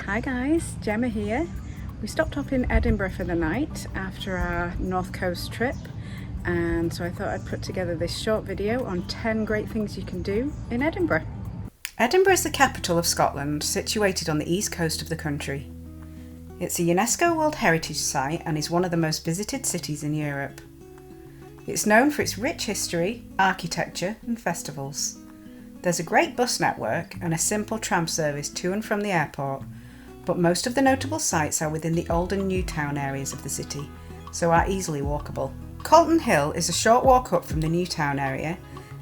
Hi guys, Gemma here. We stopped off in Edinburgh for the night after our North Coast trip, and so I thought I'd put together this short video on 10 great things you can do in Edinburgh. Edinburgh is the capital of Scotland, situated on the east coast of the country. It's a UNESCO World Heritage Site and is one of the most visited cities in Europe. It's known for its rich history, architecture and festivals. There's a great bus network and a simple tram service to and from the airport, but most of the notable sites are within the old and new town areas of the city, so are easily walkable. Calton Hill is a short walk up from the new town area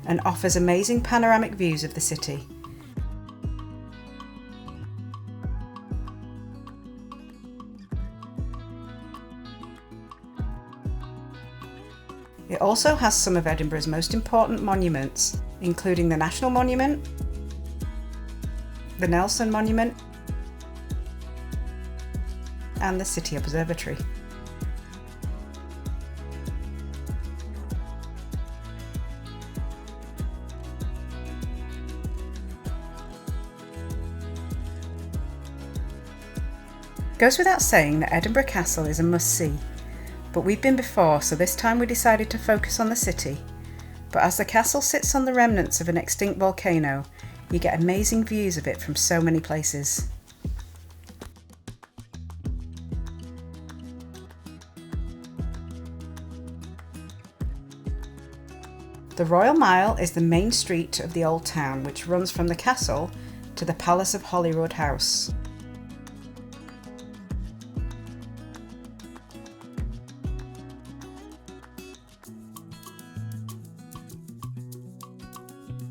and offers amazing panoramic views of the city. It also has some of Edinburgh's most important monuments, including the National Monument, the Nelson Monument, and the City Observatory. Goes without saying that Edinburgh Castle is a must-see, but we've been before, so this time we decided to focus on the city. But as the castle sits on the remnants of an extinct volcano, you get amazing views of it from so many places. The Royal Mile is the main street of the old town, which runs from the castle to the Palace of Holyrood House.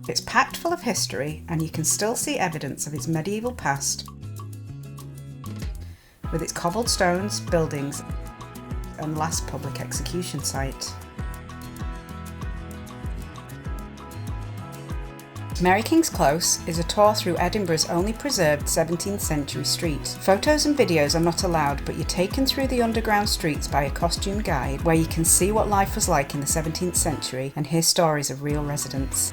It's packed full of history, and you can still see evidence of its medieval past with its cobbled stones, buildings and last public execution site. Mary King's Close is a tour through Edinburgh's only preserved 17th century street. Photos and videos are not allowed, but you're taken through the underground streets by a costumed guide where you can see what life was like in the 17th century and hear stories of real residents.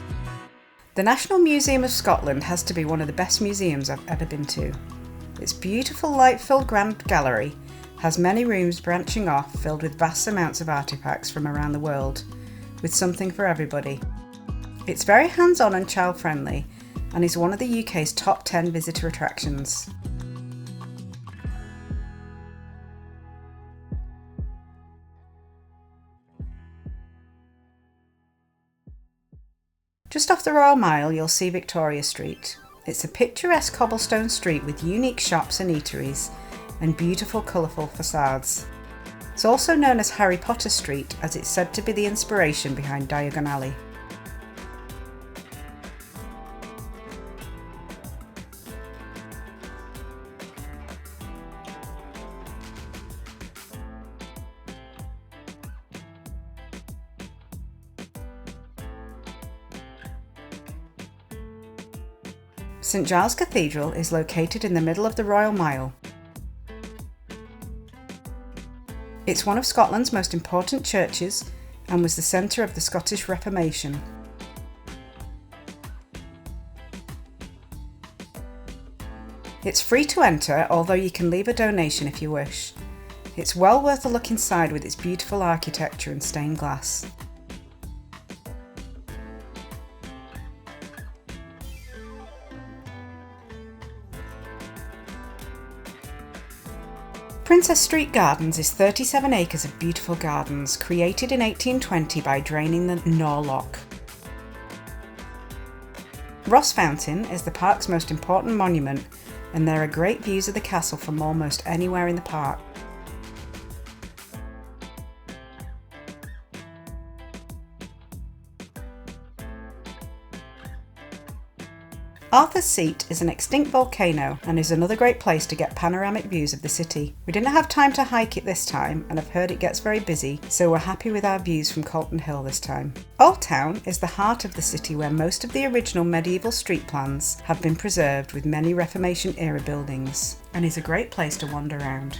The National Museum of Scotland has to be one of the best museums I've ever been to. Its beautiful light-filled grand gallery has many rooms branching off filled with vast amounts of artefacts from around the world, with something for everybody. It's very hands-on and child-friendly and is one of the UK's top 10 visitor attractions. Just off the Royal Mile you'll see Victoria Street. It's a picturesque cobblestone street with unique shops and eateries and beautiful colourful facades. It's also known as Harry Potter Street, as it's said to be the inspiration behind Diagon Alley. St Giles Cathedral is located in the middle of the Royal Mile. It's one of Scotland's most important churches and was the centre of the Scottish Reformation. It's free to enter, although you can leave a donation if you wish. It's well worth a look inside with its beautiful architecture and stained glass. Princess Street Gardens is 37 acres of beautiful gardens, created in 1820 by draining the Nor Loch. Ross Fountain is the park's most important monument, and there are great views of the castle from almost anywhere in the park. Arthur's Seat is an extinct volcano and is another great place to get panoramic views of the city. We didn't have time to hike it this time, and I've heard it gets very busy, so we're happy with our views from Calton Hill this time. Old Town is the heart of the city where most of the original medieval street plans have been preserved with many Reformation era buildings, and is a great place to wander around.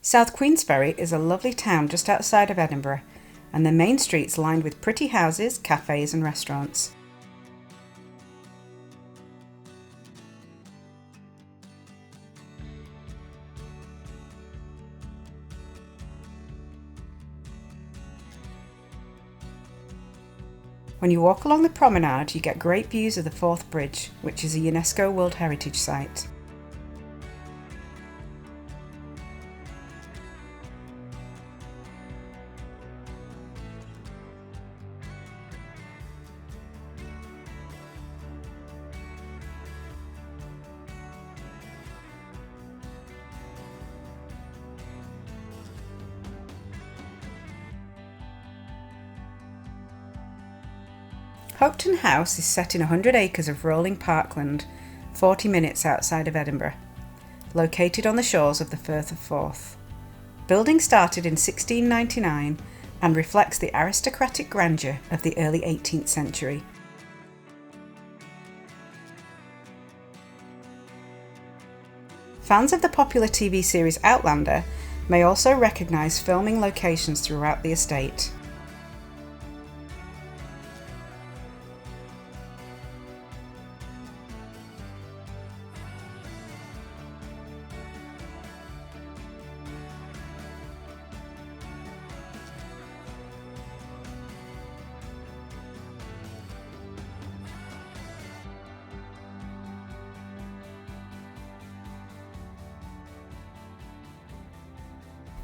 South Queensferry is a lovely town just outside of Edinburgh, and the main streets lined with pretty houses, cafes and restaurants. When you walk along the promenade, you get great views of the Forth Bridge, which is a UNESCO World Heritage Site. Hopetoun House is set in 100 acres of rolling parkland, 40 minutes outside of Edinburgh, located on the shores of the Firth of Forth. Building started in 1699 and reflects the aristocratic grandeur of the early 18th century. Fans of the popular TV series Outlander may also recognise filming locations throughout the estate.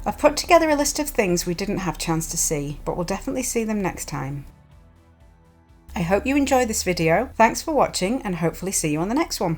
I've put together a list of things we didn't have a chance to see, but we'll definitely see them next time. I hope you enjoyed this video. Thanks for watching and hopefully see you on the next one.